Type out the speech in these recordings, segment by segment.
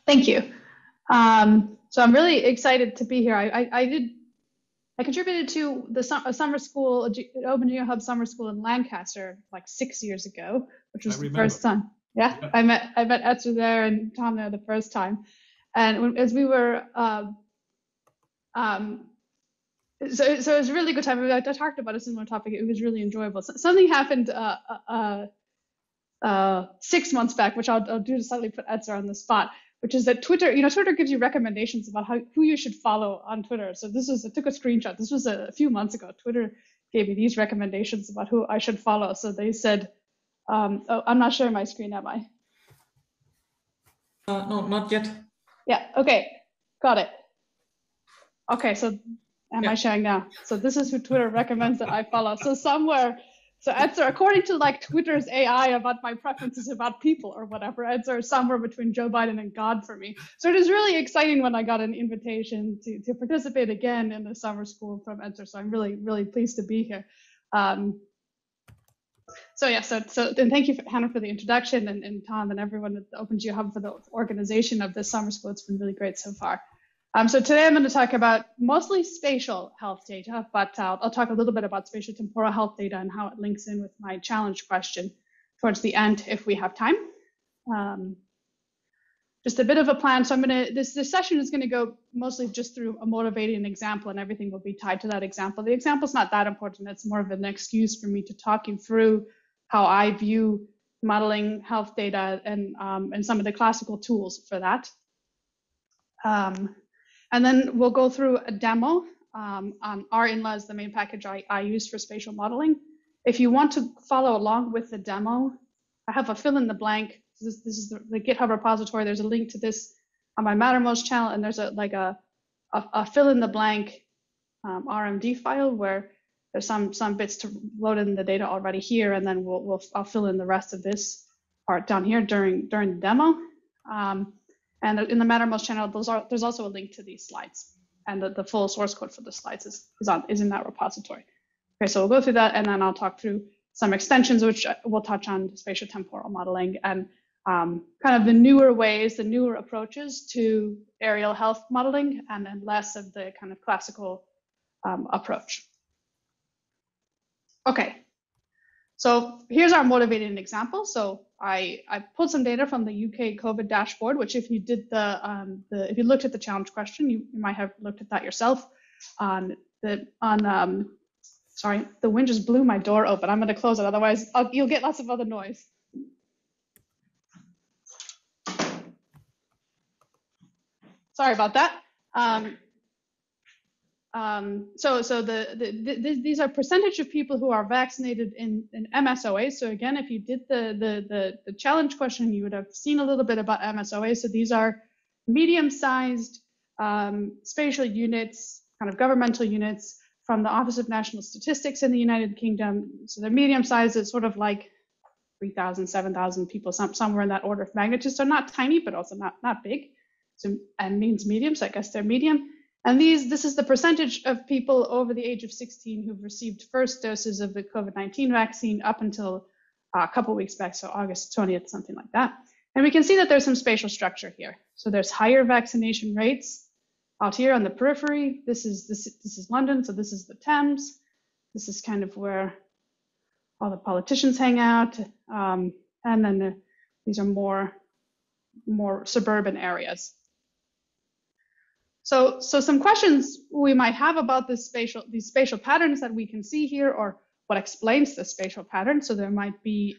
Thank you. So I'm really excited to be here. I contributed to the summer school, Open Geo Hub summer school in Lancaster like 6 years ago, which was the first time. Yeah, Yeah. I met Etzer there and Tom there the first time, and as we were, so it was a really good time. I talked about a similar topic. It was really enjoyable. Something happened 6 months back, which I'll do to slightly put Etzer on the spot, which is that Twitter, Twitter gives you recommendations about who you should follow on Twitter. So I took a screenshot. This was a few months ago. Twitter gave me these recommendations about who I should follow. So they said, oh, I'm not sharing my screen, am I? No, not yet. Yeah, okay, got it. Okay, so am I sharing now? So this is who Twitter recommends that I follow. So Etzer, according to like Twitter's AI about my preferences about people or whatever, Etzer is somewhere between Joe Biden and God for me. So it is really exciting when I got an invitation to participate again in the summer school from Etzer. So I'm really, really pleased to be here. So thank you, Hannah, for the introduction, and Tom and everyone at the Open Geo Hub for the organization of this summer school. It's been really great so far. So today I'm going to talk about mostly spatial health data, but I'll talk a little bit about spatial temporal health data and how it links in with my challenge question towards the end if we have time. Just a bit of a plan. So this session is going to go mostly just through a motivating example, and everything will be tied to that example. The example's not that important. It's more of an excuse for me to talk you through how I view modeling health data and some of the classical tools for that. And then we'll go through a demo. R-inla is the main package I use for spatial modeling. If you want to follow along with the demo, I have a fill in the blank. This is the GitHub repository. There's a link to this on my Mattermost channel, and there's a fill in the blank RMD file where there's some bits to load in the data already here, and then I'll fill in the rest of this part down here during the demo. And in the Mattermost channel, there's also a link to these slides, and the full source code for the slides is in that repository. Okay, so we'll go through that, and then I'll talk through some extensions, which we'll touch on spatial temporal modeling and kind of the newer ways, the newer approaches to aerial health modeling, and then less of the kind of classical approach. Okay, so here's our motivating example. So I pulled some data from the UK COVID dashboard, which if you did if you looked at the challenge question, you might have looked at that yourself. Sorry, the wind just blew my door open. I'm going to close it, otherwise you'll get lots of other noise. Sorry about that. These are percentage of people who are vaccinated in MSOA. So again, if you did the challenge question, you would have seen a little bit about MSOA. So these are medium-sized spatial units, kind of governmental units from the Office of National Statistics in the United Kingdom. So they're medium-sized. It's sort of like 3,000, 7,000 people, somewhere in that order of magnitude. So not tiny, but also not big. So and means medium. So I guess they're medium. And this is the percentage of people over the age of 16 who've received first doses of the COVID-19 vaccine up until a couple weeks back, so August 20th, something like that. And we can see that there's some spatial structure here. So there's higher vaccination rates out here on the periphery. This is London, so this is the Thames. This is kind of where all the politicians hang out. And then these are more suburban areas. So some questions we might have about these spatial patterns that we can see here, or what explains the spatial pattern. So there might be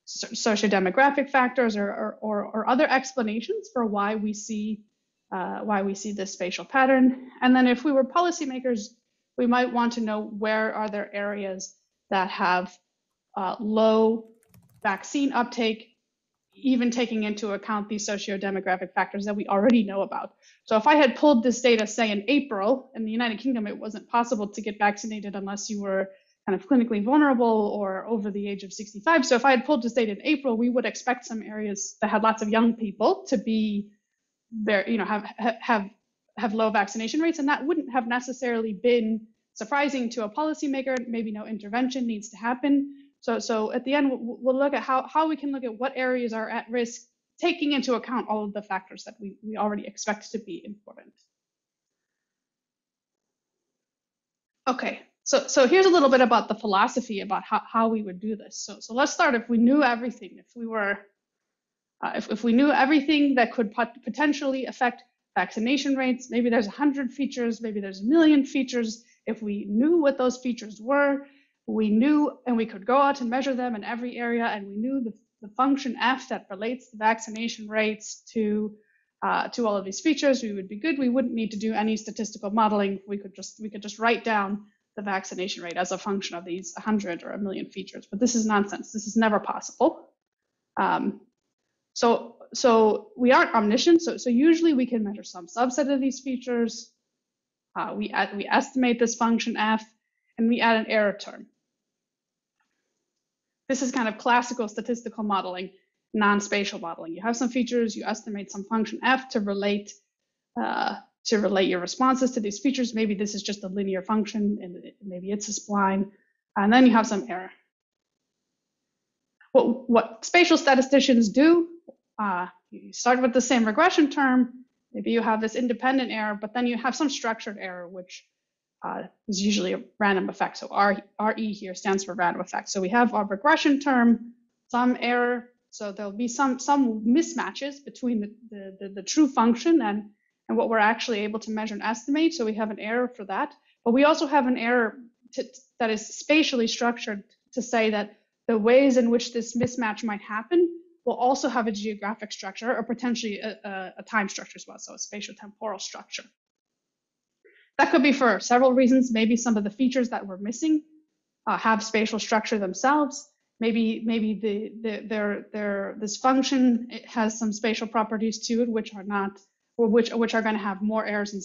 sociodemographic factors or other explanations for why we see this spatial pattern. And then if we were policymakers, we might want to know where are there areas that have low vaccine uptake, even taking into account these socio-demographic factors that we already know about. So if I had pulled this data, say in April, in the United Kingdom, it wasn't possible to get vaccinated unless you were kind of clinically vulnerable or over the age of 65. So if I had pulled this data in April, we would expect some areas that had lots of young people to be there, have low vaccination rates, and that wouldn't have necessarily been surprising to a policymaker. Maybe no intervention needs to happen. So at the end, we'll look at how we can look at what areas are at risk taking into account all of the factors that we already expect to be important. Okay, so here's a little bit about the philosophy about how we would do this. So let's start if we knew everything, if we were, if we knew everything that could potentially affect vaccination rates, maybe there's 100 features, maybe there's 1,000,000 features. If we knew what those features were, we knew, and we could go out and measure them in every area, and we knew the function f that relates the vaccination rates to all of these features, we would be good. We wouldn't need to do any statistical modeling. We could just write down the vaccination rate as a function of these 100 or 1,000,000 features. But this is nonsense. This is never possible. So we aren't omniscient. So usually we can measure some subset of these features. We estimate this function f, and we add an error term. This is kind of classical statistical modeling, non-spatial modeling. You have some features, you estimate some function f to relate your responses to these features. Maybe this is just a linear function, and maybe it's a spline, and then you have some error. What spatial statisticians do, you start with the same regression term. Maybe you have this independent error, but then you have some structured error, which is usually a random effect. So RE here stands for random effect. So we have our regression term, some error. So there'll be some mismatches between the true function and what we're actually able to measure and estimate. So we have an error for that. But we also have an error that is spatially structured to say that the ways in which this mismatch might happen will also have a geographic structure or potentially a time structure as well. So a spatial temporal structure. That could be for several reasons. Maybe some of the features that we're missing have spatial structure themselves. Maybe this function, it has some spatial properties to it which are not, or which are going to have more errors in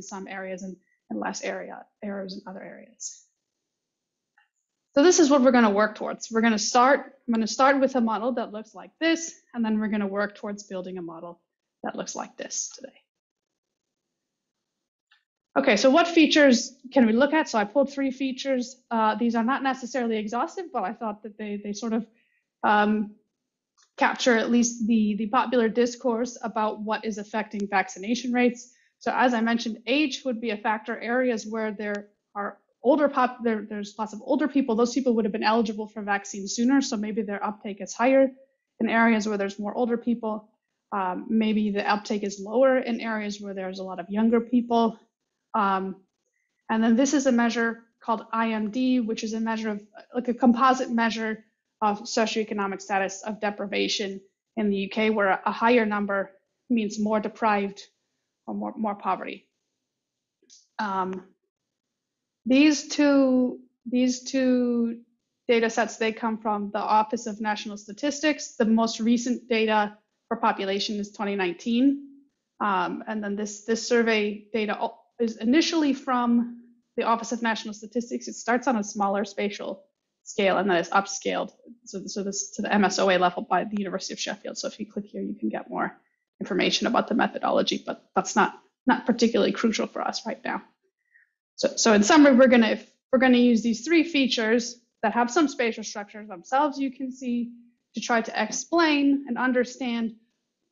some areas and less errors in other areas. So this is what we're going to work towards. I'm going to start with a model that looks like this, and then we're going to work towards building a model that looks like this today. Okay, so what features can we look at? So I pulled 3 features. These are not necessarily exhaustive, but I thought that they sort of capture at least the popular discourse about what is affecting vaccination rates. So as I mentioned, age would be a factor. Areas where there are there's lots of older people, those people would have been eligible for vaccine sooner, so maybe their uptake is higher. In areas where there's more older people, maybe the uptake is lower in areas where there's a lot of younger people. And then this is a measure called IMD, which is a measure of like a composite measure of socioeconomic status of deprivation in the UK, where a higher number means more deprived or more poverty. These two data sets, they come from the Office of National Statistics. The most recent data for population is 2019. And then this survey data is initially from the Office of National Statistics. It starts on a smaller spatial scale and then it's upscaled. So this to the MSOA level by the University of Sheffield. So if you click here, you can get more information about the methodology, but that's not particularly crucial for us right now. So in summary, if we're gonna use these 3 features that have some spatial structures themselves, you can see, to try to explain and understand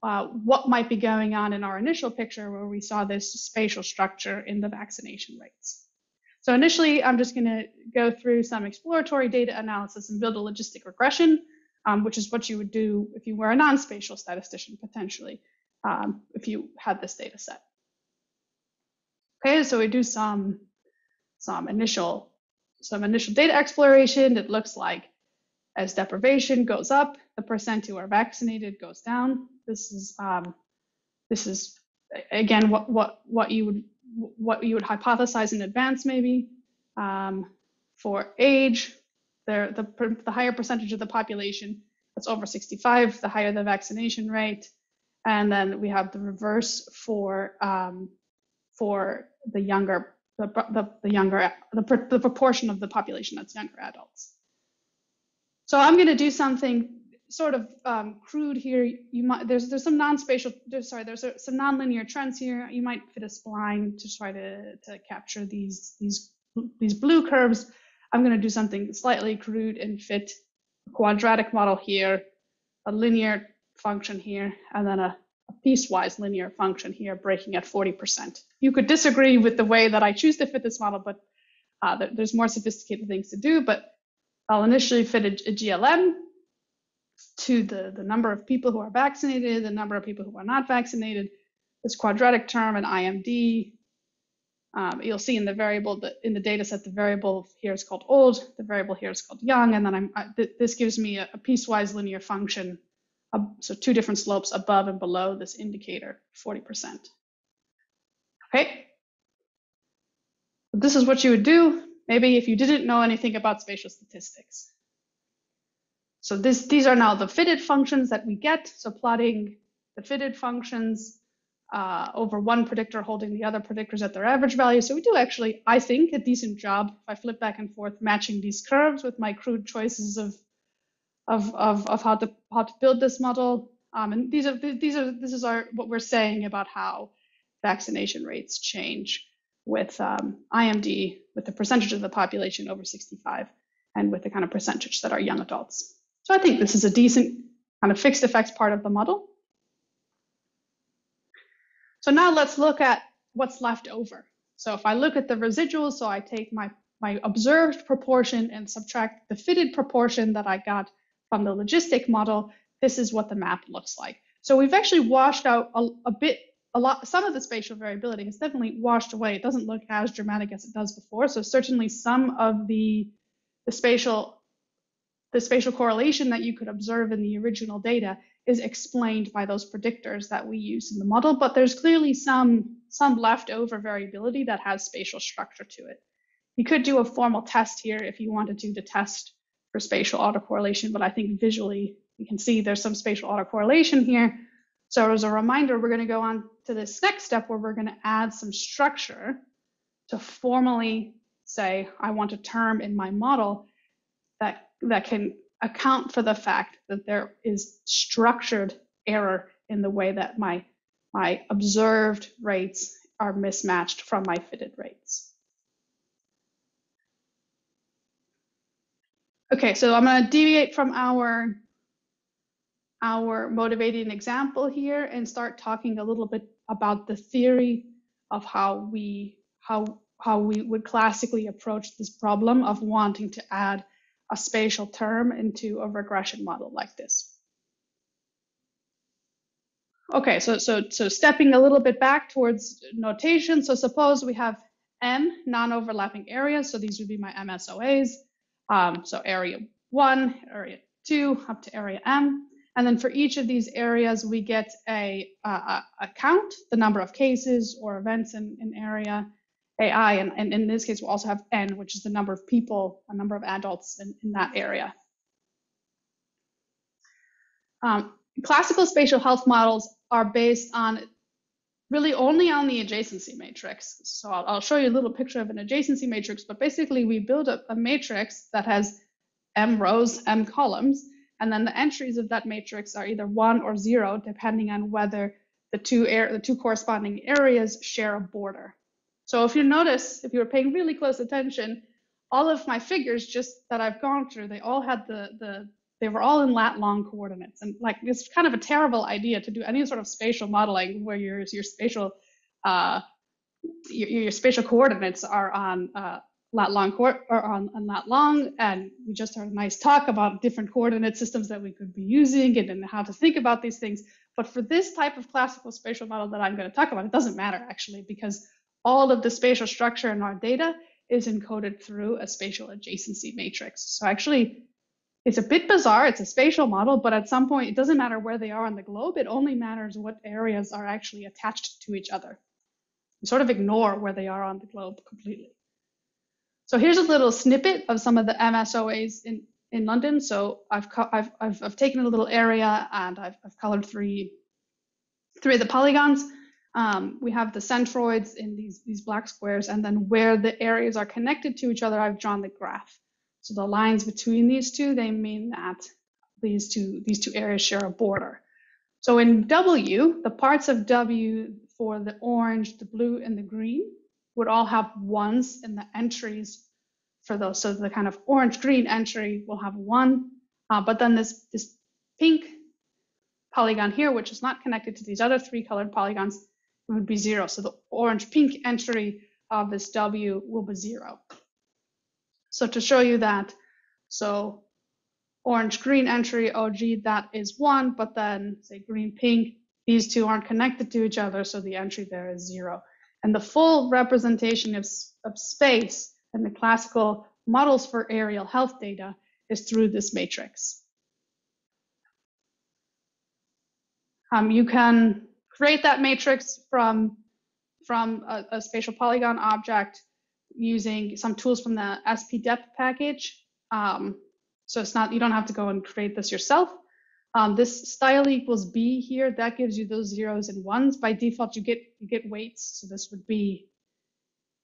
what might be going on in our initial picture where we saw this spatial structure in the vaccination rates. So initially, I'm just going to go through some exploratory data analysis and build a logistic regression, which is what you would do if you were a non-spatial statistician, potentially, if you had this data set. Okay, so we do some initial data exploration. It looks like as deprivation goes up, the percent who are vaccinated goes down. This is again what you would hypothesize in advance, maybe. For age, the higher percentage of the population that's over 65, the higher the vaccination rate, and then we have the reverse for the proportion of the population that's younger adults. So I'm going to do something sort of crude here. There's some non-spatial, there's some non-linear trends here. You might fit a spline to try to capture these blue curves. I'm going to do something slightly crude and fit a quadratic model here, a linear function here, and then a piecewise linear function here breaking at 40%. You could disagree with the way that I choose to fit this model, but there's more sophisticated things to do. But I'll initially fit a GLM to the number of people who are vaccinated, the number of people who are not vaccinated, this quadratic term, and IMD. You'll see in the variable, in the data set, the variable here is called old, the variable here is called young, and then this gives me a piecewise linear function, so two different slopes above and below this indicator, 40%. Okay, this is what you would do, maybe if you didn't know anything about spatial statistics. So these are now the fitted functions that we get, so plotting the fitted functions over one predictor holding the other predictors at their average value. So we do actually, I think, a decent job if I flip back and forth matching these curves with my crude choices of how to build this model. And this is what we're saying about how vaccination rates change with IMD, with the percentage of the population over 65, and with the kind of percentage that are young adults. So I think this is a decent kind of fixed effects part of the model. So now let's look at what's left over. So if I look at the residuals, so I take my observed proportion and subtract the fitted proportion that I got from the logistic model, this is what the map looks like. So we've actually washed out some of the spatial variability has definitely washed away. It doesn't look as dramatic as it does before. So certainly some of the spatial correlation that you could observe in the original data is explained by those predictors that we use in the model, but there's clearly some leftover variability that has spatial structure to it. You could do a formal test here if you wanted to test for spatial autocorrelation, but I think visually you can see there's some spatial autocorrelation here. So as a reminder, we're going to go on to this next step where we're going to add some structure to formally say, I want a term in my model that can account for the fact that there is structured error in the way that my observed rates are mismatched from my fitted rates. Okay, so I'm going to deviate from our motivating example here and start talking a little bit about the theory of how we would classically approach this problem of wanting to add a spatial term into a regression model like this. Okay, so stepping a little bit back towards notation. So suppose we have M non-overlapping areas. So these would be my MSOAs. So area 1, area 2, up to area M. And then for each of these areas, we get a count, the number of cases or events in area AI, and in this case, we'll also have N, which is the number of people, a number of adults in that area. Classical spatial health models are based on really only on the adjacency matrix. So I'll show you a little picture of an adjacency matrix, but basically we build a matrix that has M rows, M columns, and then the entries of that matrix are either 1 or 0, depending on whether the two corresponding areas share a border. So if you notice, if you were paying really close attention, all of my figures just that I've gone through, they all had they were all in lat long coordinates. And like, it's kind of a terrible idea to do any sort of spatial modeling where your spatial coordinates are on lat long, and we just had a nice talk about different coordinate systems that we could be using and how to think about these things. But for this type of classical spatial model that I'm going to talk about, it doesn't matter actually, because all of the spatial structure in our data is encoded through a spatial adjacency matrix. So actually, it's a bit bizarre. It's a spatial model, but at some point, it doesn't matter where they are on the globe. It only matters what areas are actually attached to each other. You sort of ignore where they are on the globe completely. So here's a little snippet of some of the MSOAs in London. So I've taken a little area and I've colored three of the polygons. We have the centroids in these black squares, and then where the areas are connected to each other, I've drawn the graph. So the lines between these two, they mean that these two areas share a border. So in W, the parts of W for the orange, the blue, and the green would all have 1s in the entries for those. So the kind of orange-green entry will have 1, but then this pink polygon here, which is not connected to these other 3 colored polygons, it would be 0. So the orange-pink entry of this W will be 0. So to show you that, so orange-green entry, oh gee, that is 1, but then say green-pink, these two aren't connected to each other, so the entry there is 0. And the full representation of space and the classical models for aerial health data is through this matrix. You can create that matrix from a spatial polygon object using some tools from the spdep package. So it's not, you don't have to go and create this yourself. This style equals B here, that gives you those 0s and 1s. By default, you get weights. So this would be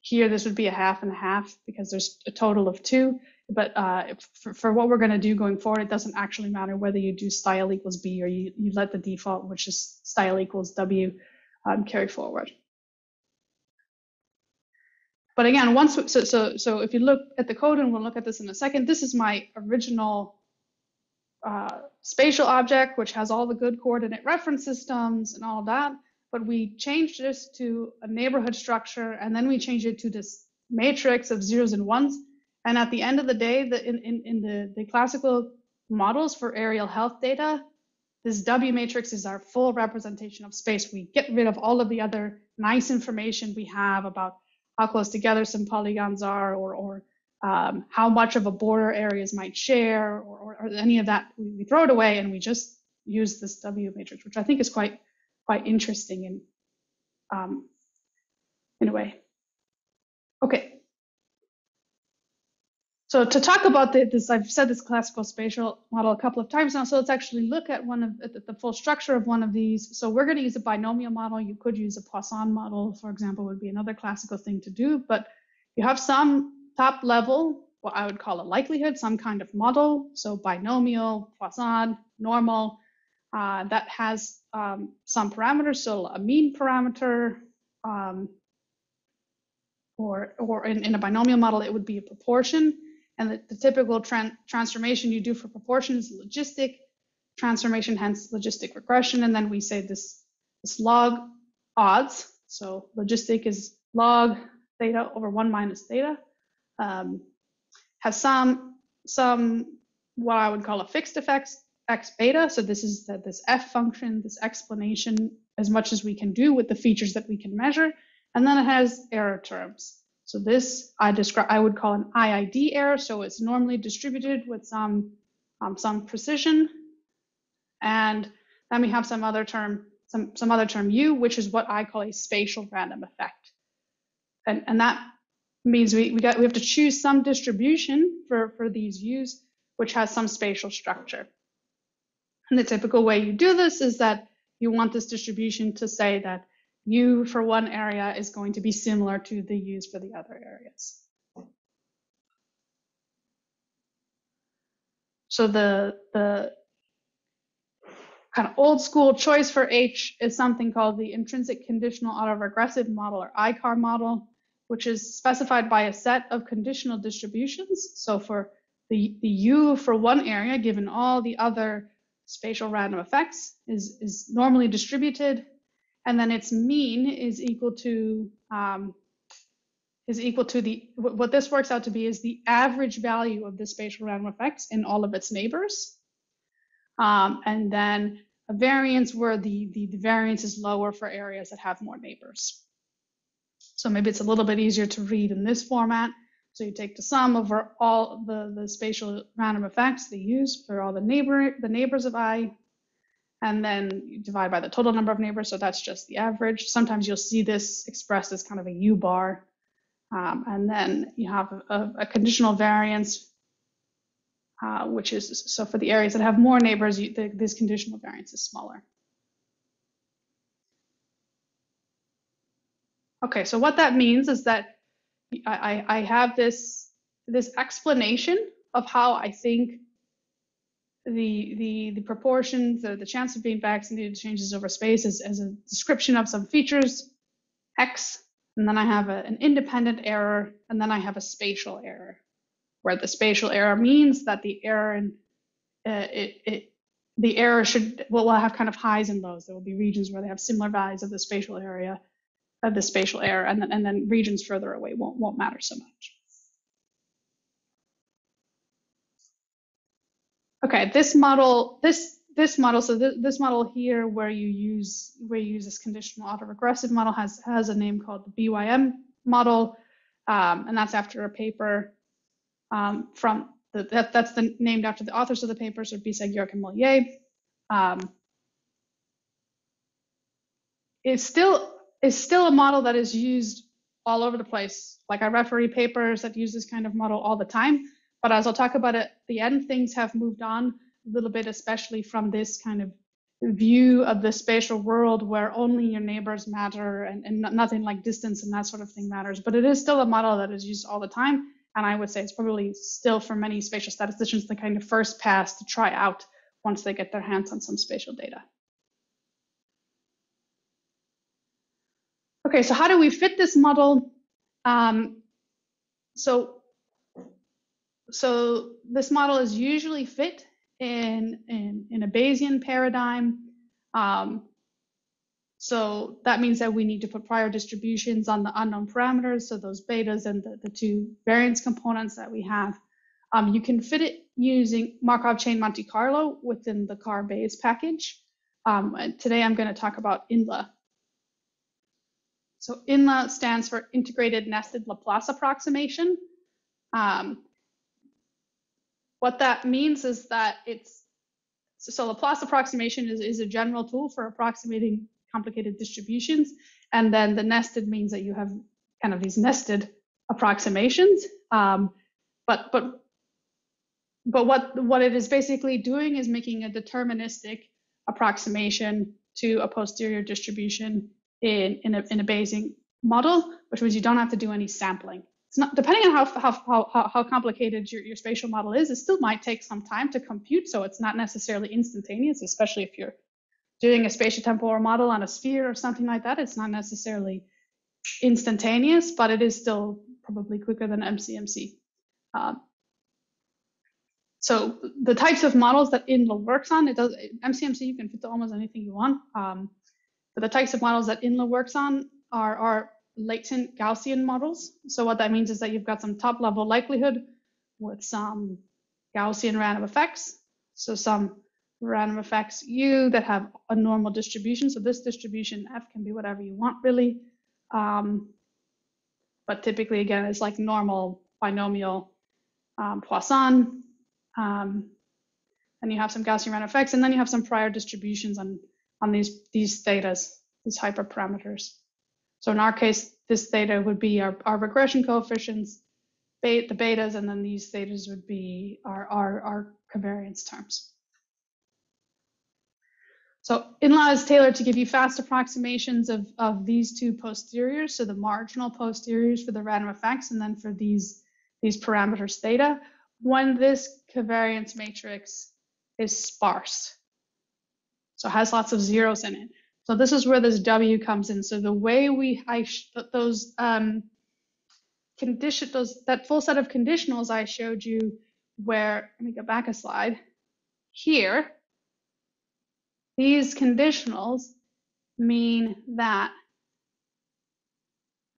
here, this would be a half and a half because there's a total of 2. But for what we're going to do going forward, it doesn't actually matter whether you do style equals B or you let the default, which is style equals W, carry forward. But again, so if you look at the code, and we'll look at this in a second, this is my original spatial object, which has all the good coordinate reference systems and all of that. But we changed this to a neighborhood structure, and then we changed it to this matrix of 0s and 1s. And at the end of the day, in the classical models for aerial health data, this W matrix is our full representation of space. We get rid of all of the other nice information we have about how close together some polygons are, or how much of a border areas might share, or any of that. We throw it away and we just use this W matrix, which I think is quite interesting in a way. Okay. So to talk about this, I've said this classical spatial model a couple of times now, so let's actually look at the full structure of one of these. So we're going to use a binomial model. You could use a Poisson model, for example, would be another classical thing to do, but you have some top level, what I would call a likelihood, some kind of model. So binomial, Poisson, normal, that has some parameters, so a mean parameter, or in a binomial model, it would be a proportion. And the typical transformation you do for proportion is logistic transformation, hence logistic regression. And then we say this log odds. So logistic is log theta over 1 minus theta. Has some what I would call a fixed effect x beta. So this is this f function, this explanation, as much as we can do with the features that we can measure. And then it has error terms. So this I would call an IID error. So it's normally distributed with some precision. And then we have some other term U, which is what I call a spatial random effect. And that means we have to choose some distribution for these U's, which has some spatial structure. And the typical way you do this is that you want this distribution to say that U for one area is going to be similar to the U's for the other areas. So the kind of old school choice for H is something called the intrinsic conditional autoregressive model, or ICAR model, which is specified by a set of conditional distributions. So for the U for one area, given all the other spatial random effects, is normally distributed. And then its mean is equal to what this works out to be is the average value of the spatial random effects in all of its neighbors. And then a variance where the variance is lower for areas that have more neighbors. So maybe it's a little bit easier to read in this format. So you take the sum over all the spatial random effects they use for all the neighbors of I, and then you divide by the total number of neighbors, so that's just the average. Sometimes you'll see this expressed as kind of a U bar, and then you have a conditional variance, which is, so for the areas that have more neighbors, this conditional variance is smaller. Okay, so what that means is that I have this explanation of how I think the proportions, the chance of being vaccinated changes over space as a description of some features, X, and then I have an independent error, and then I have a spatial error, where the spatial error means that the error the error will have kind of highs and lows. There will be regions where they have similar values of the spatial area, of the spatial error, and then regions further away won't matter so much. Okay, this model, this model here, where you use this conditional autoregressive model, has a name called the BYM model, and that's after a paper from that's named after the authors of the paper, so Biseg, York, and Mollier. It's still a model that is used all over the place. Like I referee papers that use this kind of model all the time. But as I'll talk about at the end, things have moved on a little bit, especially from this kind of view of the spatial world where only your neighbors matter and nothing like distance and that sort of thing matters. But it is still a model that is used all the time. And I would say it's probably still for many spatial statisticians the kind of first pass to try out once they get their hands on some spatial data. Okay, so how do we fit this model? So this model is usually fit in a Bayesian paradigm. So that means that we need to put prior distributions on the unknown parameters, so those betas and the two variance components that we have. You can fit it using Markov chain Monte Carlo within the CAR Bayes package. Today I'm going to talk about INLA. So INLA stands for Integrated Nested Laplace Approximation. What that means is that so Laplace approximation is a general tool for approximating complicated distributions. And then the nested means that you have kind of these nested approximations. But what it is basically doing is making a deterministic approximation to a posterior distribution in a Bayesian model, which means you don't have to do any sampling. It's not, depending on how complicated your spatial model is, it still might take some time to compute, so it's not necessarily instantaneous, especially if you're doing a spatial temporal model on a sphere or something like that. It's not necessarily instantaneous, but it is still probably quicker than MCMC. So the types of models that INLA works on, MCMC you can fit to almost anything you want. But the types of models that INLA works on are latent Gaussian models. So what that means is that you've got some top level likelihood with some Gaussian random effects. So some random effects U that have a normal distribution. So this distribution F can be whatever you want really. But typically again, it's like normal binomial Poisson. And you have some Gaussian random effects, and then you have some prior distributions on these thetas, these hyperparameters. So in our case, this theta would be our regression coefficients, the betas, and then these thetas would be our covariance terms. So INLA is tailored to give you fast approximations of these two posteriors, so the marginal posteriors for the random effects, and then for these parameters theta, when this covariance matrix is sparse. So it has lots of zeros in it. So this is where this W comes in. So the way that full set of conditionals I showed you, where, let me go back a slide, here, these conditionals mean that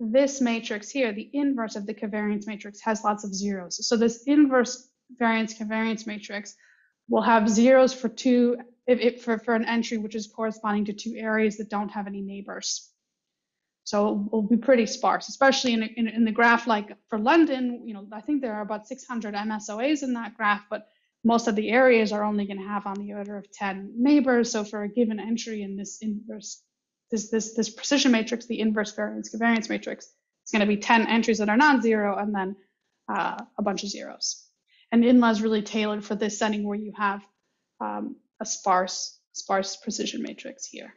this matrix here, the inverse of the covariance matrix, has lots of zeros. So this inverse variance covariance matrix will have zeros for for an entry which is corresponding to two areas that don't have any neighbors. So it will be pretty sparse, especially in the graph like for London. You know, I think there are about 600 MSOAs in that graph, but most of the areas are only going to have on the order of 10 neighbors. So for a given entry in this inverse, this precision matrix, the inverse variance covariance matrix, it's going to be 10 entries that are non-zero and then a bunch of zeros. And INLA is really tailored for this setting where you have a sparse precision matrix here.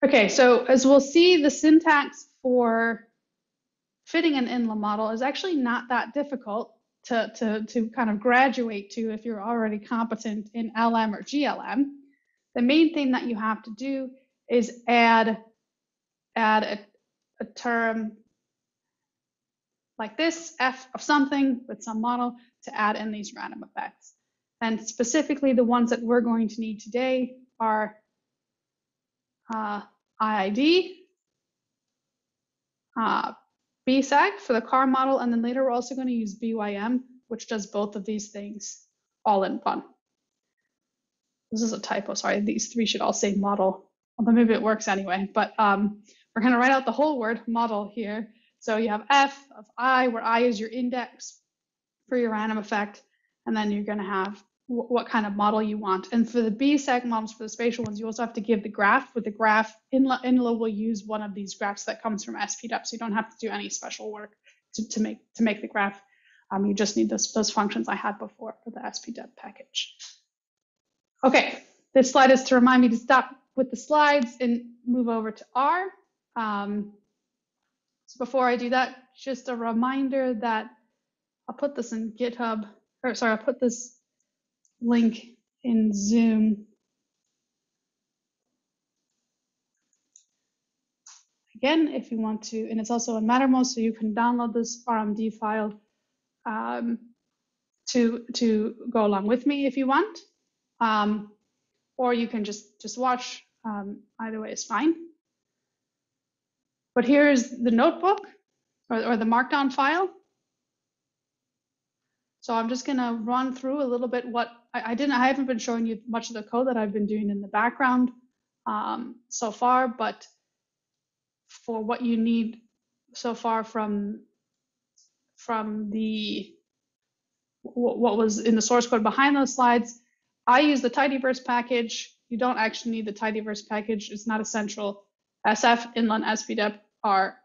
Okay, so as we'll see, the syntax for fitting an INLA model is actually not that difficult to kind of graduate to if you're already competent in LM or GLM. The main thing that you have to do is add a term like this, F of something with some model, to add in these random effects. And specifically, the ones that we're going to need today are IID, BSAG for the car model, and then later we're also going to use BYM, which does both of these things all in one. This is a typo, sorry, these three should all say model, although maybe it works anyway, but we're going to write out the whole word model here. So you have F of I, where I is your index for your random effect, and then you're going to have what kind of model you want. And for the BSAG models, for the spatial ones, you also have to give the graph. With the graph, Inla will use one of these graphs that comes from SPDEP, so you don't have to do any special work to make the graph. You just need those functions I had before for the SPDEP package. Okay, this slide is to remind me to stop with the slides and move over to R. So before I do that, just a reminder that I'll put this in GitHub, or sorry, I'll put this link in Zoom. Again, if you want to, and it's also in Mattermost, so you can download this RMD file to go along with me if you want, or you can just watch. Either way is fine. But here's the notebook or the markdown file. So I'm just going to run through a little bit what I haven't been showing you much of the code that I've been doing in the background so far, but for what you need so far from the what was in the source code behind those slides, I use the tidyverse package. You don't actually need the tidyverse package. It's not essential. SF, Inla, and SPDEP are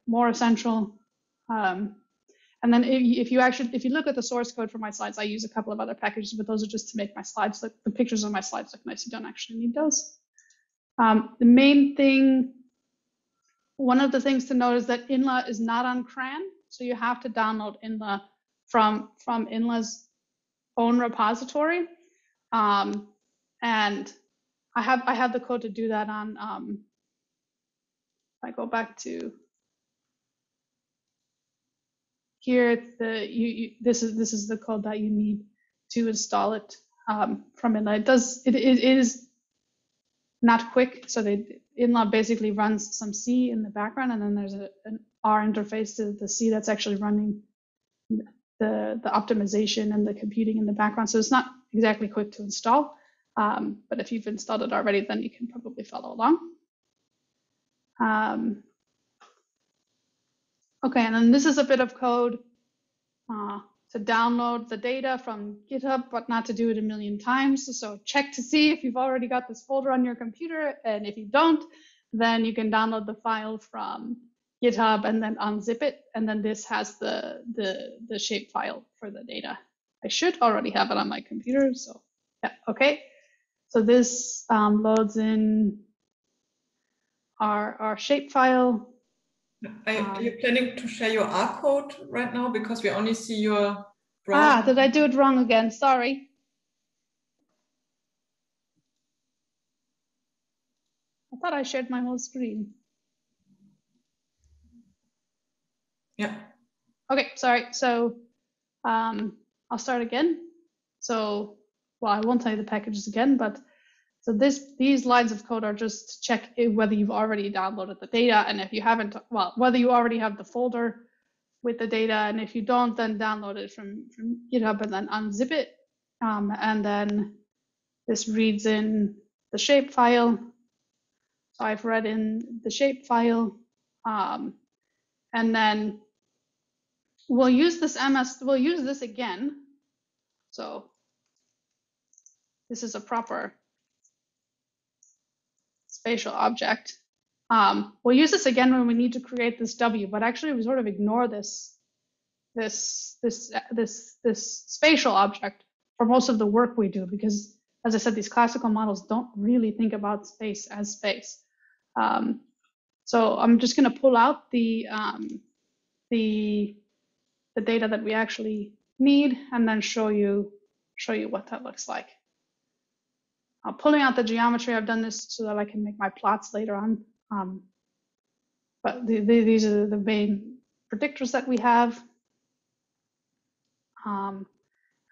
more essential. And then if you look at the source code for my slides, I use a couple of other packages, but those are just to make my slides look, the pictures of my slides look nice. You don't actually need those. The main thing, one of the things to note is that Inla is not on CRAN, so you have to download Inla from Inla's own repository. And I have the code to do that on, if I go back to here, this is the code that you need to install it from Inla. It is not quick, so Inla basically runs some C in the background, and then there's an R interface to the C that's actually running the optimization and the computing in the background. So it's not exactly quick to install, but if you've installed it already, then you can probably follow along. Okay, and then this is a bit of code to download the data from GitHub, but not to do it a million times. So check to see if you've already got this folder on your computer, and if you don't, then you can download the file from GitHub and then unzip it, and then this has the shape file for the data. I should already have it on my computer, so yeah, okay. So this loads in our shape file. Are you planning to share your R code right now? Because we only see your browser. Did I do it wrong again? Sorry. I thought I shared my whole screen. Yeah. Okay, sorry. So I'll start again. So, well, I won't tell you the packages again, but so these lines of code are just to check whether you've already downloaded the data, and if you haven't, well, whether you already have the folder with the data, and if you don't, then download it from GitHub and then unzip it, and then this reads in the shape file. So I've read in the shape file, and then we'll use this we'll use this again. So this is a proper spatial object. We'll use this again when we need to create this W, but actually we sort of ignore this spatial object for most of the work we do, because as I said, these classical models don't really think about space as space. So I'm just going to pull out the data that we actually need and then show you what that looks like. Pulling out the geometry, I've done this so that I can make my plots later on. But these are the main predictors that we have. And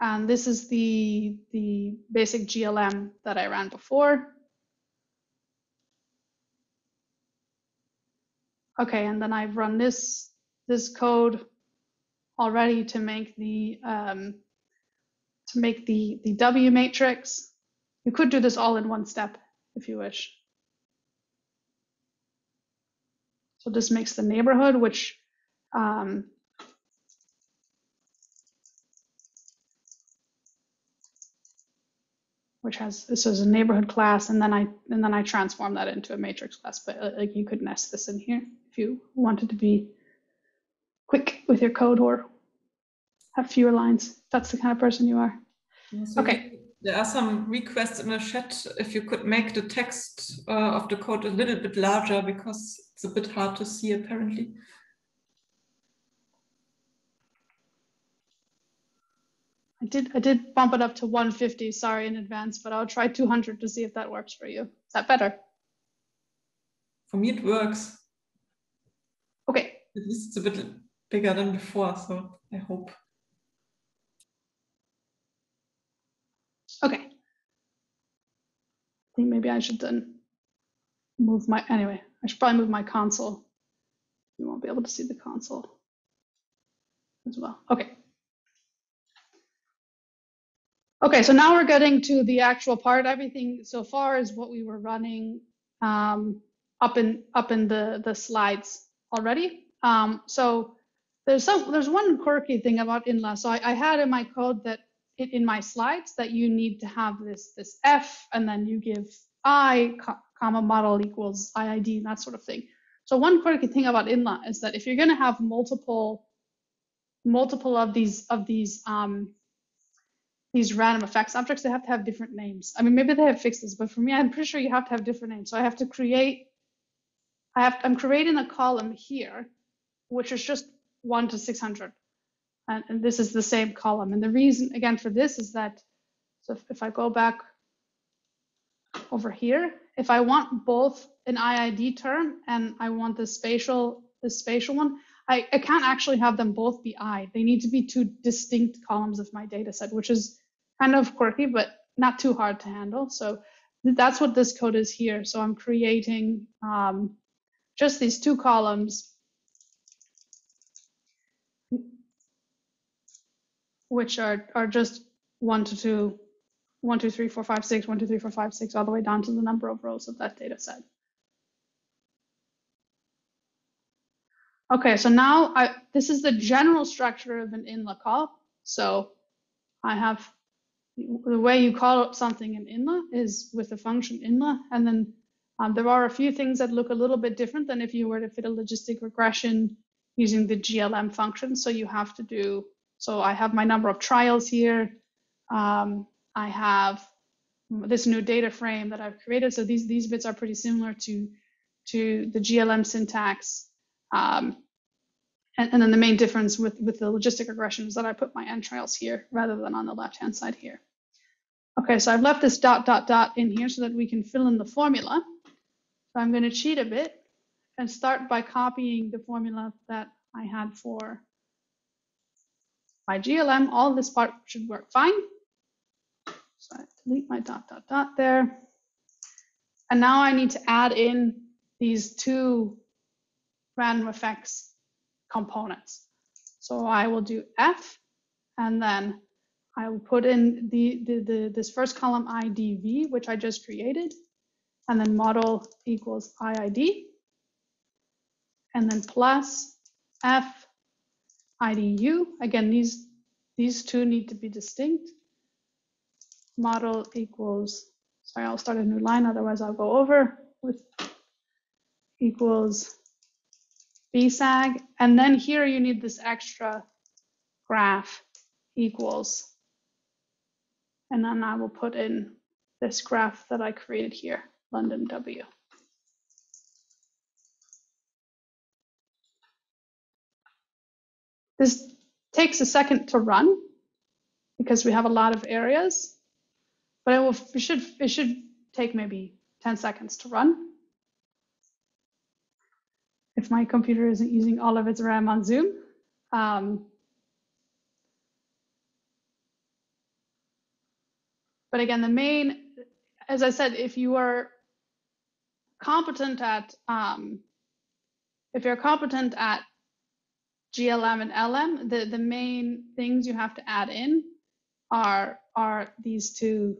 And this is the basic GLM that I ran before. Okay, and then I've run this code already to make the W matrix. You could do this all in one step if you wish. So this makes the neighborhood, which has, this is a neighborhood class, and then I transform that into a matrix class. But like, you could nest this in here if you wanted to be quick with your code or have fewer lines. That's the kind of person you are. So okay. There are some requests in the chat if you could make the text of the code a little bit larger, because it's a bit hard to see apparently. I did bump it up to 150, sorry in advance, but I'll try 200 to see if that works for you. Is that better? For me, it works. Okay. At least it's a bit bigger than before, so I hope. Okay. I think maybe I should then move my, anyway, I should probably move my console. You won't be able to see the console as well. Okay. Okay, so now we're getting to the actual part. Everything so far is what we were running up in the slides already. So there's one quirky thing about inla. So I had in my code that in my slides that you need to have this f, and then you give I comma model equals IID and that sort of thing. So one quirky thing about inla is that if you're going to have multiple of these random effects objects, they have to have different names. I mean, maybe they have fixed this, but for me, I'm pretty sure you have to have different names. So I have to create, I'm creating a column here, which is just 1 to 600. And this is the same column. And the reason, again, for this is that, so if I go back over here, if I want both an IID term and I want the spatial one, I can't actually have them both be I. They need to be two distinct columns of my data set, which is kind of quirky, but not too hard to handle. So that's what this code is here. So I'm creating just these two columns, which are just 1 to 2, 1, 2, 3, 4, 5, 6, 1, 2, 3, 4, 5, 6, all the way down to the number of rows of that data set. Okay, so now this is the general structure of an inla call. So I have the way you call something in inla is with the function inla, and then there are a few things that look a little bit different than if you were to fit a logistic regression using the GLM function. So you have to do, so I have my number of trials here. I have this new data frame that I've created. So these bits are pretty similar to the GLM syntax. And then the main difference with the logistic regression is that I put my n trials here rather than on the left-hand side here. Okay, so I've left this ... in here so that we can fill in the formula. So I'm going to cheat a bit and start by copying the formula that I had for my GLM. All this part should work fine. So I delete my ... there. And now I need to add in these two random effects components. So I will do F, and then I will put in this first column IDV, which I just created, and then model equals IID, and then plus F IDU. Again, these two need to be distinct. Model equals, sorry, I'll start a new line, otherwise I'll go over with equals BSAG, and then here you need this extra graph equals, and then I will put in this graph that I created here, London W. This takes a second to run because we have a lot of areas, but it should take maybe 10 seconds to run. If my computer isn't using all of its RAM on Zoom. But again, the main, as I said, if you are competent at, if you're competent at GLM and LM, the main things you have to add in are these two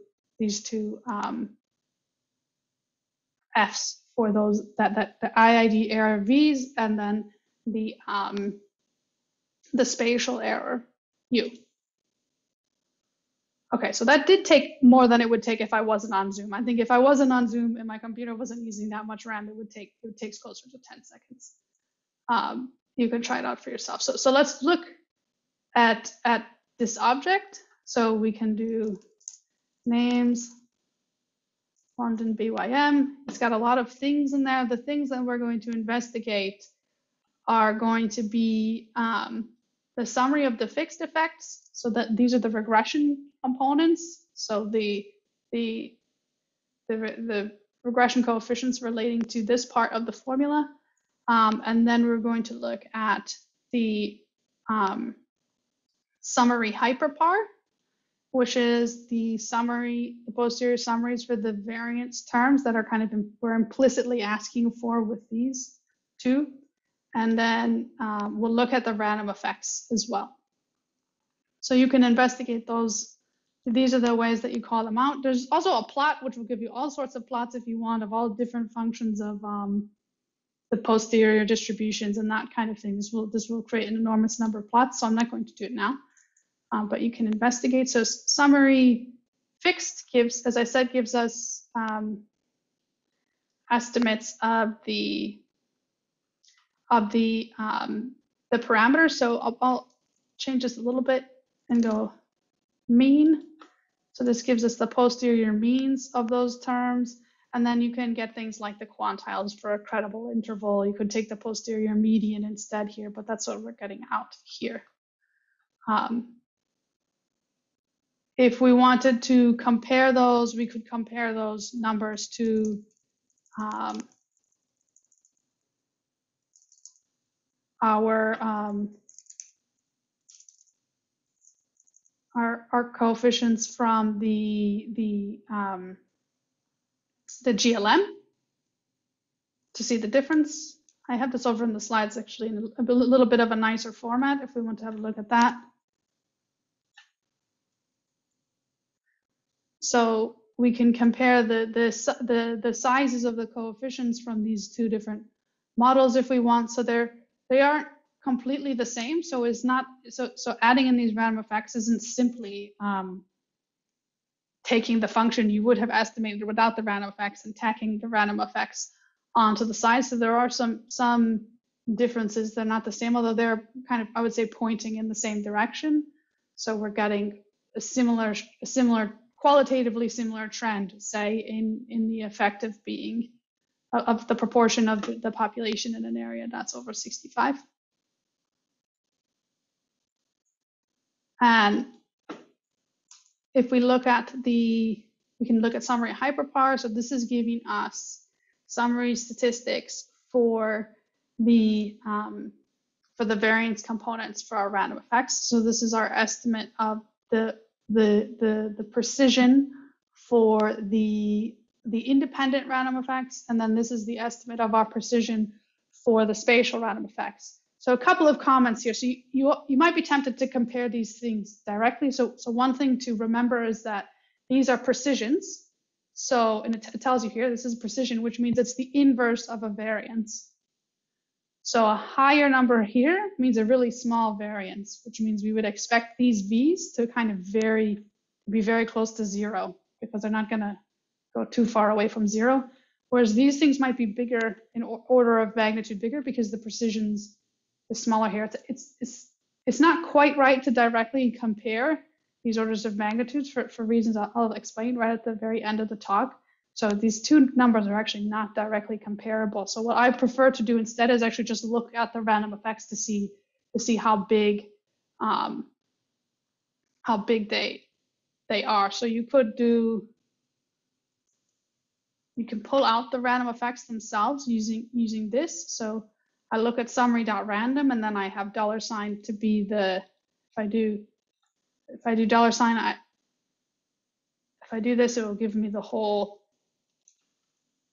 F's for those that the IID error V's, and then the spatial error U. Okay, so that did take more than it would take if I wasn't on Zoom. I think if I wasn't on Zoom and my computer wasn't using that much RAM, it would take closer to 10 seconds. You can try it out for yourself. So let's look at this object. So we can do names, London BYM. It's got a lot of things in there. The things that we're going to investigate are going to be the summary of the fixed effects. So that these are the regression components. So the regression coefficients relating to this part of the formula. And then we're going to look at the summary hyperpar, which is the summary, the posterior summaries for the variance terms that are kind of we're implicitly asking for with these two. And then we'll look at the random effects as well. So you can investigate those. These are the ways that you call them out. There's also a plot, which will give you all sorts of plots if you want, of all different functions of the posterior distributions and that kind of thing. This will create an enormous number of plots, so I'm not going to do it now. But you can investigate. So summary fixed gives, as I said, gives us estimates of the parameters. So I'll change this a little bit and go mean. So this gives us the posterior means of those terms. And then you can get things like the quantiles for a credible interval. You could take the posterior median instead here, but that's what we're getting out here. If we wanted to compare those, we could compare those numbers to our coefficients from the GLM to see the difference. I have this over in the slides actually in a little bit of a nicer format if we want to have a look at that. So we can compare the sizes of the coefficients from these two different models if we want. So they aren't completely the same. So it's not so adding in these random effects isn't simply taking the function you would have estimated without the random effects and tacking the random effects onto the size. So there are some differences. They're not the same, although they're kind of, I would say, pointing in the same direction. So we're getting a similar qualitatively similar trend, say, in the effect of being of the proportion of the population in an area that's over 65. And if we look at we can look at summary hyperpar. So this is giving us summary statistics for the variance components for our random effects. So this is our estimate of the precision for the independent random effects, and then this is the estimate of our precision for the spatial random effects. So a couple of comments here. So you might be tempted to compare these things directly. So one thing to remember is that these are precisions. So, and it tells you here, this is precision, which means it's the inverse of a variance. So a higher number here means a really small variance, which means we would expect these V's to kind of be very close to zero because they're not going to go too far away from zero. Whereas these things might be bigger in order of magnitude bigger because the precisions is smaller here. It's not quite right to directly compare these orders of magnitudes for reasons I'll explain right at the very end of the talk. So these two numbers are actually not directly comparable. So what I prefer to do instead is actually just look at the random effects to see how big they are. So you can pull out the random effects themselves using this. So I look at summary.random and then I have $ to be the, if I do $, If I do this, it will give me the whole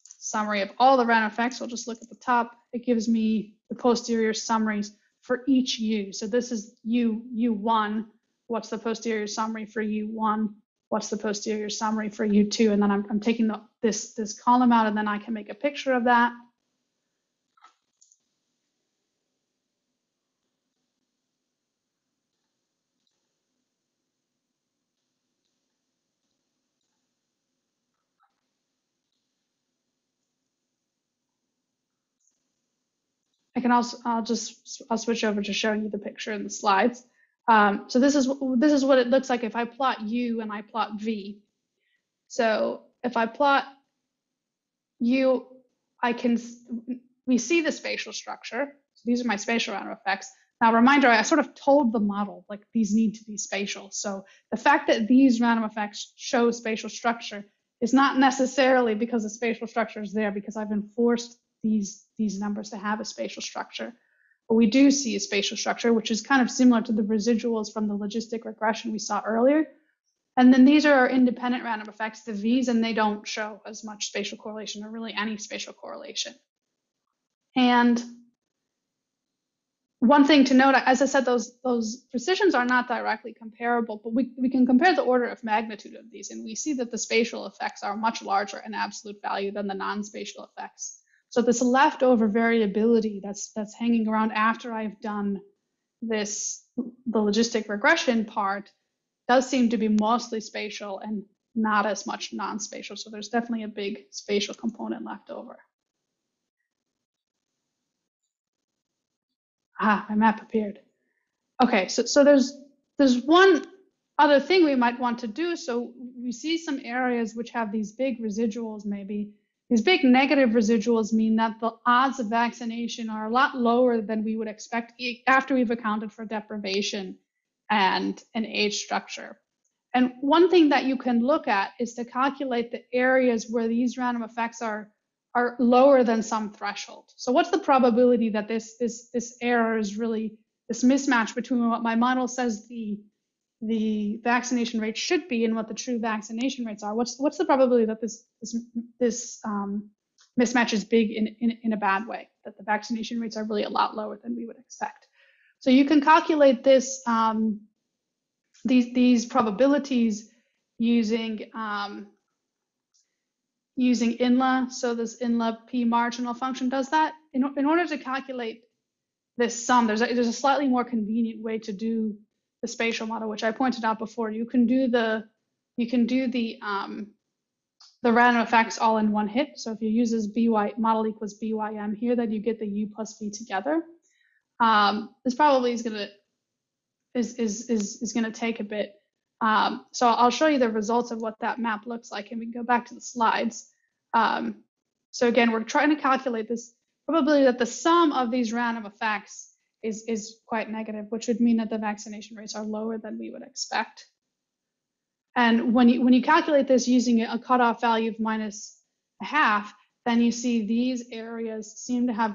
summary of all the random effects. We'll just look at the top. It gives me the posterior summaries for each U. So this is U1. What's the posterior summary for U1? What's the posterior summary for U2? And then I'm taking this column out, and then I can make a picture of that. I can also, I'll switch over to showing you the picture in the slides. So this is what it looks like if I plot U and I plot V. So if I plot U, we see the spatial structure. So these are my spatial random effects. Now, reminder, I sort of told the model, like, these need to be spatial. So the fact that these random effects show spatial structure is not necessarily because the spatial structure is there, because I've enforced these numbers to have a spatial structure. But we do see a spatial structure, which is kind of similar to the residuals from the logistic regression we saw earlier. And then these are our independent random effects, the V's, and they don't show as much spatial correlation or really any spatial correlation. And one thing to note, as I said, those precisions are not directly comparable, but we can compare the order of magnitude of these, and we see that the spatial effects are much larger in absolute value than the non-spatial effects. So this leftover variability that's hanging around after I've done the logistic regression part does seem to be mostly spatial and not as much non-spatial. So there's definitely a big spatial component left over. Ah, my map appeared. Okay, so there's one other thing we might want to do. So we see some areas which have these big residuals, maybe. These big negative residuals mean that the odds of vaccination are a lot lower than we would expect after we've accounted for deprivation and an age structure. And one thing that you can look at is to calculate the areas where these random effects are lower than some threshold. So what's the probability that this error is really, this mismatch between what my model says the vaccination rate should be and what the true vaccination rates are? What's the probability that this mismatch is big in a bad way, that the vaccination rates are really a lot lower than we would expect? So you can calculate this these probabilities using INLA. So this INLA p marginal function does that. In order to calculate this sum, there's a slightly more convenient way to do the spatial model, which I pointed out before. You can do the random effects all in one hit. So if you use this by model equals bym here, then you get the u plus v together. This probably is gonna take a bit. So I'll show you the results of what that map looks like, and we can go back to the slides. So again, we're trying to calculate this probability that the sum of these random effects is quite negative, which would mean that the vaccination rates are lower than we would expect. And when you calculate this using a cutoff value of -0.5, then you see these areas seem to have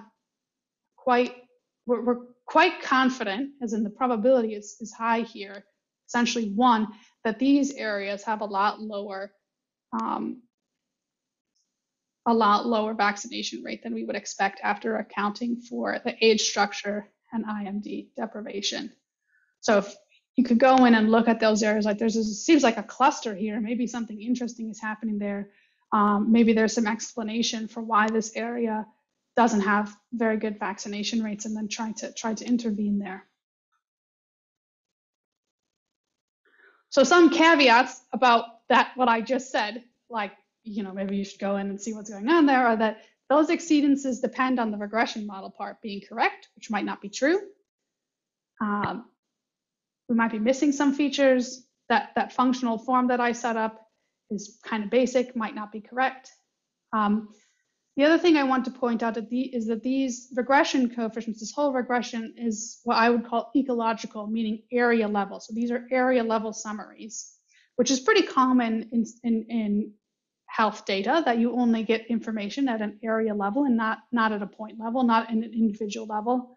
we're quite confident, as in the probability is high here, essentially 1, that these areas have a lot lower vaccination rate than we would expect after accounting for the age structure and IMD deprivation. So if you could go in and look at those areas, like seems like a cluster here, maybe something interesting is happening there. Maybe there's some explanation for why this area doesn't have very good vaccination rates, and then try to intervene there. So some caveats about that, what I just said, like, maybe you should go in and see what's going on there, are that those exceedances depend on the regression model part being correct, which might not be true. We might be missing some features. That functional form that I set up is kind of basic, might not be correct. The other thing I want to point out is that these regression coefficients, this whole regression is what I would call ecological, meaning area level. So these are area level summaries, which is pretty common in health data, that you only get information at an area level and not at a point level, not in an individual level.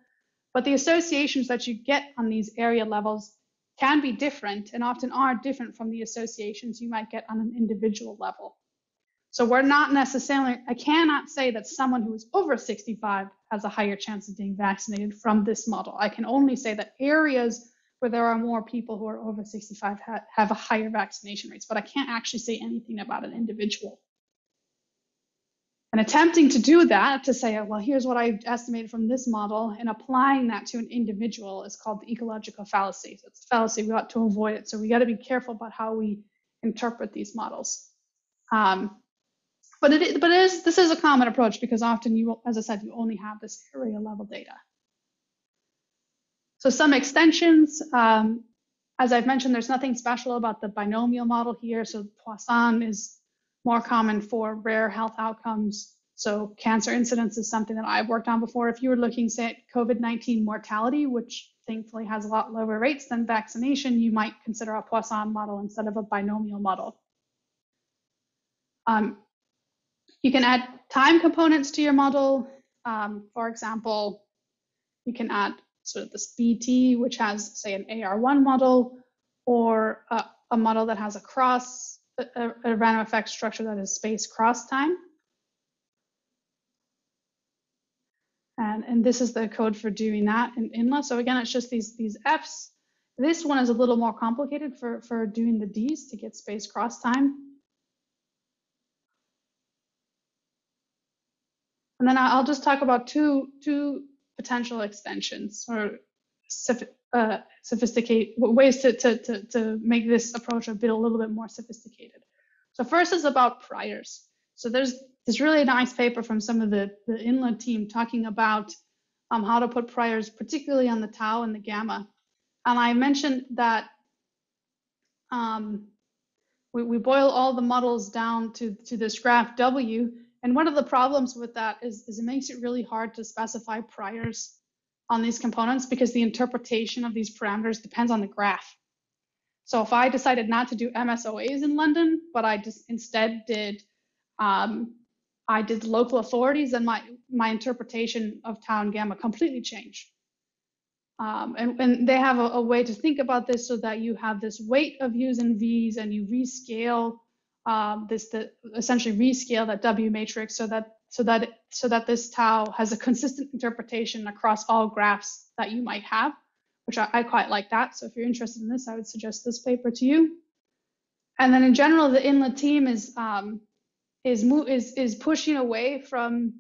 But the associations that you get on these area levels can be different and often are different from the associations you might get on an individual level. So we're not necessarily, I cannot say that someone who is over 65 has a higher chance of being vaccinated from this model. I can only say that areas where there are more people who are over 65 have a higher vaccination rates, but I can't actually say anything about an individual. And attempting to do that, to say, well, here's what I estimated from this model, and applying that to an individual is called the ecological fallacy. So it's a fallacy, we ought to avoid it. So we got to be careful about how we interpret these models. But this is a common approach because often you, as I said, you only have this area level data. So some extensions, as I've mentioned, there's nothing special about the binomial model here. So Poisson is more common for rare health outcomes. So cancer incidence is something that I've worked on before. If you were looking, say, at COVID-19 mortality, which thankfully has a lot lower rates than vaccination, you might consider a Poisson model instead of a binomial model. You can add time components to your model. For example, you can add sort of this BT, which has, say, an AR1 model, or a model that has a random effect structure that is space cross time. And this is the code for doing that in INLA. So again, it's just these Fs. This one is a little more complicated for doing the Ds to get space cross time. And then I'll just talk about two potential extensions or sophisticated ways to make this approach a little bit more sophisticated. So first is about priors. So there's this really nice paper from some of the INLA team talking about how to put priors, particularly on the tau and the gamma. And I mentioned that we boil all the models down to this graph W. And one of the problems with that is it makes it really hard to specify priors on these components because the interpretation of these parameters depends on the graph. So if I decided not to do MSOAs in London, but I just instead did local authorities, then my interpretation of tau and gamma completely changed. And they have a way to think about this so that you have this weight of U's and V's, and you rescale essentially rescale that W matrix so that this tau has a consistent interpretation across all graphs that you might have, which I quite like that. So if you're interested in this, I would suggest this paper to you. And then in general, the INLA team is pushing away from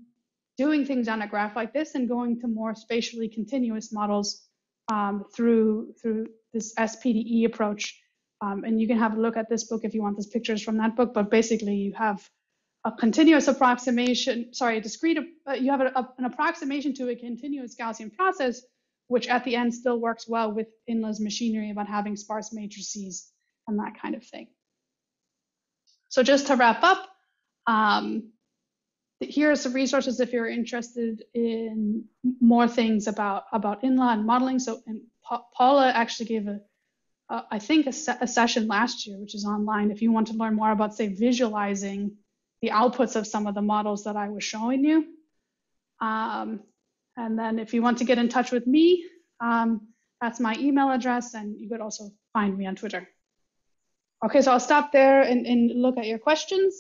doing things on a graph like this and going to more spatially continuous models through this SPDE approach. And you can have a look at this book if you want. There's pictures from that book, but basically you have a continuous approximation, you have an approximation to a continuous Gaussian process, which at the end still works well with INLA's machinery about having sparse matrices and that kind of thing. So just to wrap up, here are some resources if you're interested in more things about INLA and modeling. So, and Paula actually gave I think a session last year, which is online, if you want to learn more about, say, visualizing the outputs of some of the models that I was showing you. And then if you want to get in touch with me, that's my email address, and you could also find me on Twitter. Okay, so I'll stop there and look at your questions.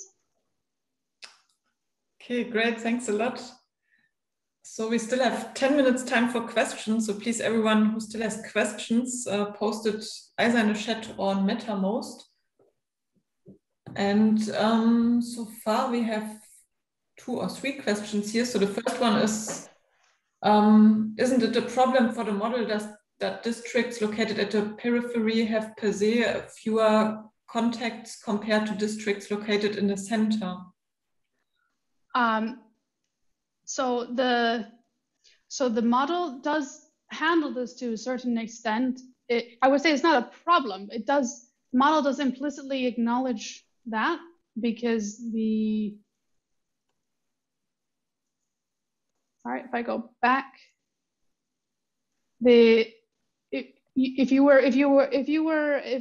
Okay, great, thanks a lot. So we still have 10 minutes time for questions. So please, everyone who still has questions, post it either in the chat or on MetaMost. And so far we have 2 or 3 questions here. So the first one is, isn't it a problem for the model that districts located at the periphery have per se fewer contacts compared to districts located in the center? So the model does handle this to a certain extent. I would say it's not a problem. The model does implicitly acknowledge that because all right, if I go back, if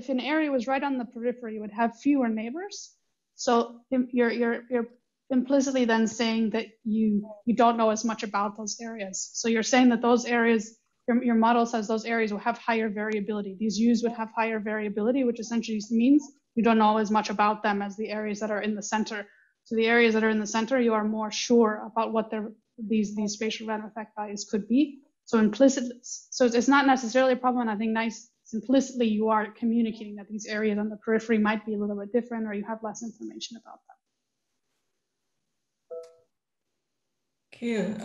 an area was right on the periphery, you would have fewer neighbors. So you're implicitly then saying that you don't know as much about those areas. So you're saying that those areas your model says those areas will have higher variability. These U's would have higher variability, which essentially means you don't know as much about them as the areas that are in the center. So the areas that are in the center, you are more sure about what these spatial random effect values could be. So implicitly, so it's not necessarily a problem. And I think nice implicitly you are communicating that these areas on the periphery might be a little bit different, or you have less information about them. Okay,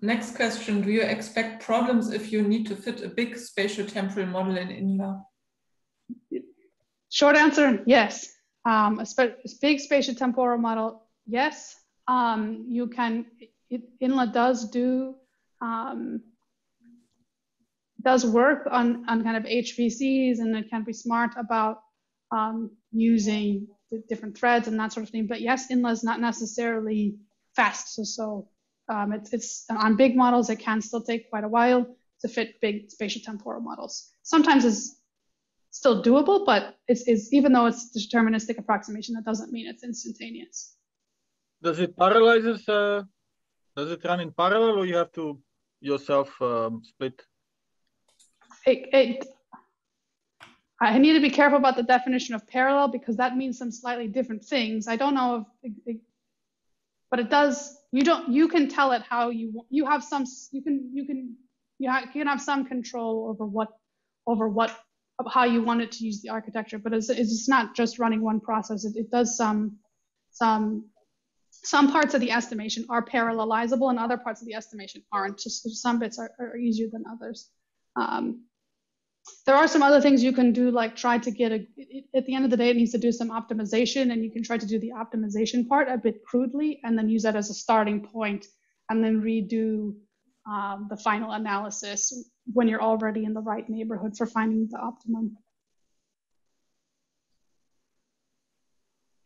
next question. Do you expect problems if you need to fit a big spatial temporal model in INLA? Short answer, yes. A big spatial temporal model, yes. You can, INLA does work on kind of HVCs, and it can be smart about using different threads and that sort of thing. But yes, INLA is not necessarily fast. So it's on big models, it can still take quite a while to fit big spatial temporal models. Sometimes it's still doable, but it's even though it's deterministic approximation, that doesn't mean it's instantaneous. Does it parallelizes? Does it run in parallel, or you have to yourself split? I need to be careful about the definition of parallel, because that means some slightly different things. I don't know if but it does. You can tell it how you have some. You can have some control over how you want it to use the architecture. But it's not just running one process. It does some parts of the estimation are parallelizable, and other parts of the estimation aren't. Just some bits are easier than others. There are some other things you can do, like try to get at the end of the day, it needs to do some optimization, and you can try to do the optimization part a bit crudely and then use that as a starting point, and then redo the final analysis when you're already in the right neighborhood for finding the optimum.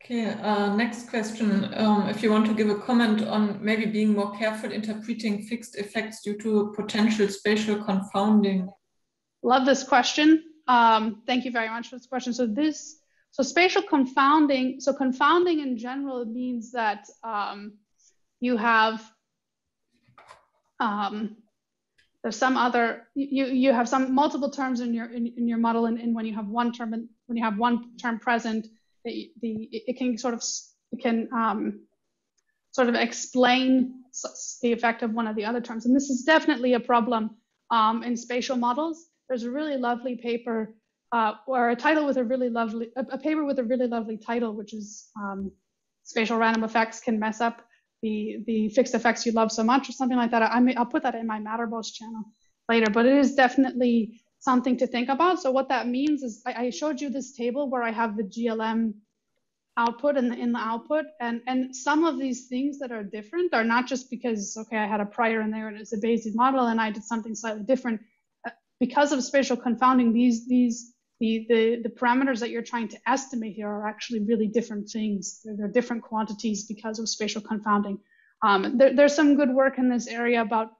Okay, next question. If you want to give a comment on maybe being more careful interpreting fixed effects due to potential spatial confounding. Love this question. Thank you very much for this question. So spatial confounding, so confounding in general means that you have, there's some other, you have some multiple terms in your model, and when you have one term present, it can sort of explain the effect of one of the other terms. And this is definitely a problem in spatial models. There's a really lovely paper, or a paper with a really lovely title, which is Spatial Random Effects Can Mess Up the Fixed Effects You Love So Much, or something like that. I'll put that in my Mattermost channel later, but it is definitely something to think about. So what that means is, I showed you this table where I have the GLM output and in the output, and some of these things that are different are not just because, okay, I had a prior in there and it's a Bayesian model and I did something slightly different. Because of spatial confounding, the parameters that you're trying to estimate here are actually really different things. They're different quantities because of spatial confounding. There's some good work in this area about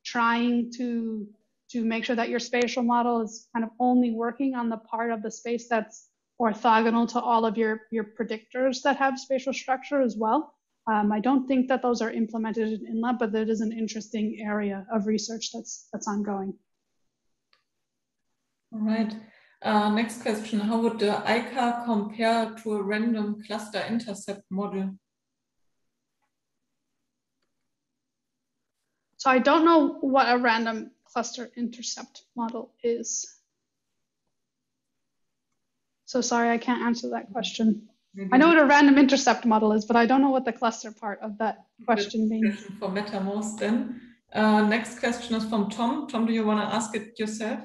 trying to make sure that your spatial model is kind of only working on the part of the space that's orthogonal to all of your predictors that have spatial structure as well. I don't think that those are implemented in INLA, but that is an interesting area of research that's ongoing. All right. Next question. How would the ICA compare to a random cluster intercept model? So I don't know what a random cluster intercept model is. So sorry, I can't answer that question. Maybe I know what a random intercept model is, but I don't know what the cluster part of that question means. For Mattermost then. Next question is from Tom. Tom, do you want to ask it yourself?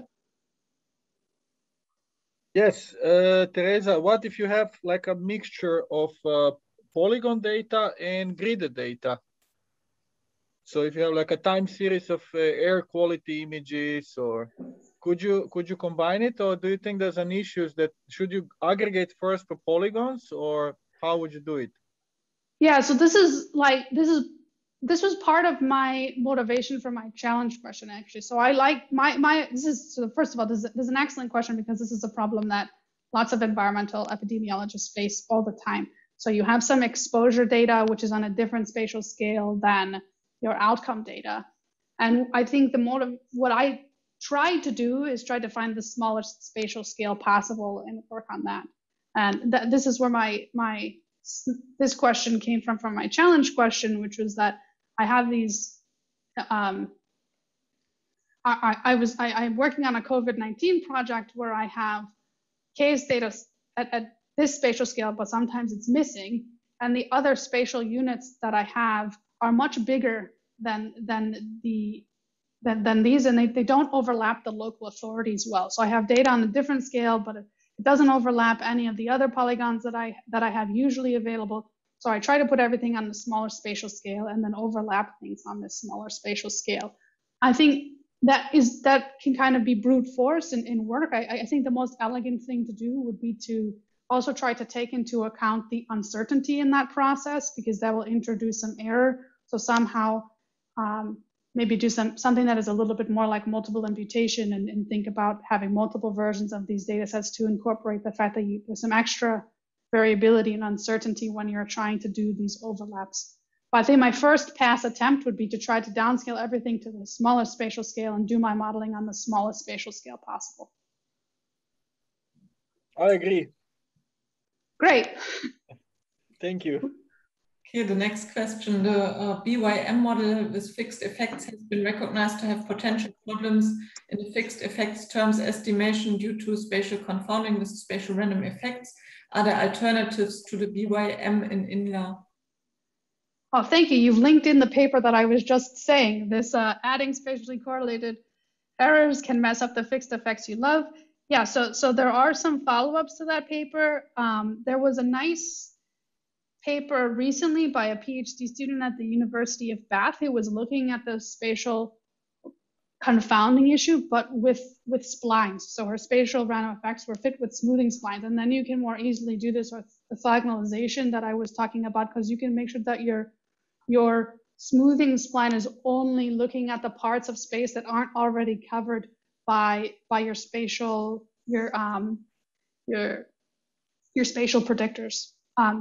Yes, Teresa, what if you have like a mixture of polygon data and gridded data? So if you have like a time series of air quality images, or could you combine it, or do you think there's an issue that should you aggregate first for polygons, or how would you do it? Yeah, so this was part of my motivation for my challenge question, actually. So I like so first of all, this is an excellent question, because this is a problem that lots of environmental epidemiologists face all the time. So you have some exposure data, which is on a different spatial scale than your outcome data. And I think what I tried to do is try to find the smallest spatial scale possible and work on that. And this is where this question came from my challenge question, which was that I have these, I'm working on a COVID-19 project where I have case data at this spatial scale, but sometimes it's missing. And the other spatial units that I have are much bigger than these, and they don't overlap the local authorities well. So I have data on a different scale, but it doesn't overlap any of the other polygons that I have usually available. So I try to put everything on the smaller spatial scale and then overlap things on this smaller spatial scale. I think that can kind of be brute force in work. I think the most elegant thing to do would be to also try to take into account the uncertainty in that process, because that will introduce some error. So somehow maybe do something that is a little bit more like multiple imputation, and think about having multiple versions of these data sets to incorporate the fact that there's some extra variability and uncertainty when you're trying to do these overlaps. But I think my first pass attempt would be to try to downscale everything to the smallest spatial scale and do my modeling on the smallest spatial scale possible. I agree. Great. Thank you. Okay, the next question. The BYM model with fixed effects has been recognized to have potential problems in the fixed effects terms estimation due to spatial confounding with spatial random effects. Are there alternatives to the BYM in INLA? Oh, thank you. You've linked in the paper that I was just saying. This adding spatially correlated errors can mess up the fixed effects you love. Yeah, so there are some follow-ups to that paper. There was a nice paper recently by a PhD student at the University of Bath who was looking at the spatial confounding issue, but with splines. So her spatial random effects were fit with smoothing splines. And then you can more easily do this with orthogonalization that I was talking about, because you can make sure that your smoothing spline is only looking at the parts of space that aren't already covered by your spatial, your spatial predictors.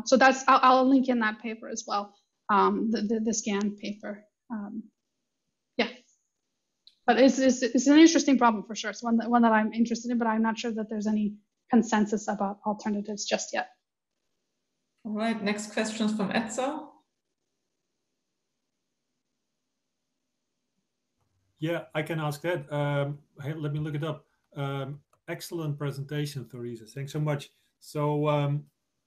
So that's, I'll link in that paper as well, the scan paper. Yeah, but it's an interesting problem for sure. It's one that I'm interested in, but I'm not sure that there's any consensus about alternatives just yet. All right, next question is from Etzer. Yeah, I can ask that. Hey, let me look it up. Excellent presentation, Theresa. Thanks so much. So,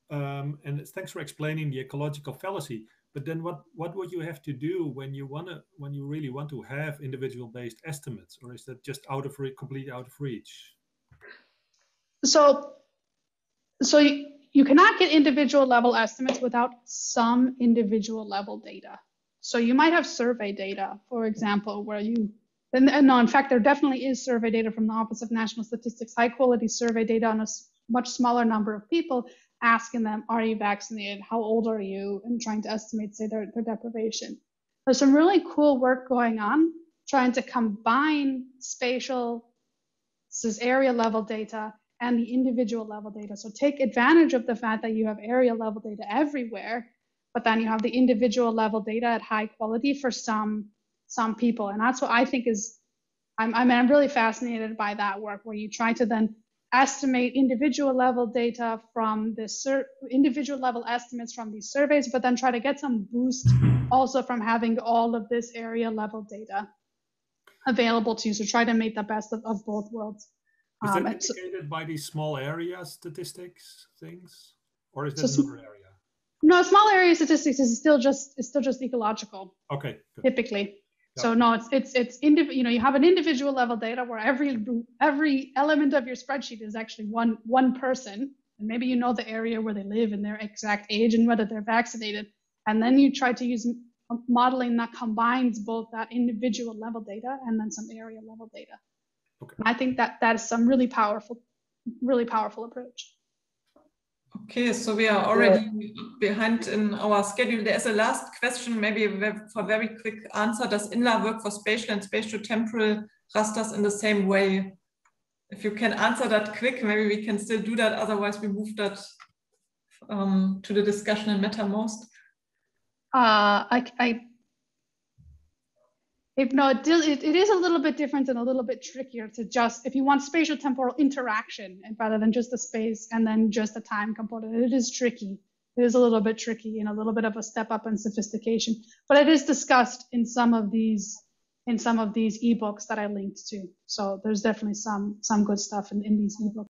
and thanks for explaining the ecological fallacy. But then, what would you have to do when you really want to have individual-based estimates, or is that just completely out of reach? So you cannot get individual level estimates without some individual level data. So you might have survey data, for example, where no, in fact, there definitely is survey data from the Office of National Statistics, high quality survey data on a much smaller number of people, asking them, are you vaccinated? How old are you? And trying to estimate, say, their deprivation. There's some really cool work going on, trying to combine spatial, this is area level data, and the individual level data. So take advantage of the fact that you have area level data everywhere, but then you have the individual level data at high quality for some people. And that's what I think is, I'm really fascinated by that work, where you try to then estimate individual level data from this individual level estimates from these surveys, but then try to get some boost also from having all of this area level data available to you. So try to make the best of both worlds. Is that indicated by these small area statistics things, or is that another area? No, small area statistics is still just ecological. Okay, good. Typically. Yeah. So no, you have an individual level data where every element of your spreadsheet is actually one person, and maybe you know the area where they live and their exact age and whether they're vaccinated, and then you try to use modeling that combines both that individual level data and then some area level data. Okay. And I think that is some really powerful approach. Okay, so we are already behind in our schedule. There's a last question, maybe for a very quick answer. Does INLA work for spatial and spatial temporal rasters in the same way? If you can answer that quick, maybe we can still do that. Otherwise, we move that to the discussion in MetaMost. It is a little bit different and a little bit trickier to just, if you want spatial temporal interaction and rather than just the space and then just the time component, it is tricky. It is a little bit tricky and a little bit of a step up in sophistication, but it is discussed in some of these ebooks that I linked to. So there's definitely some good stuff in these ebooks.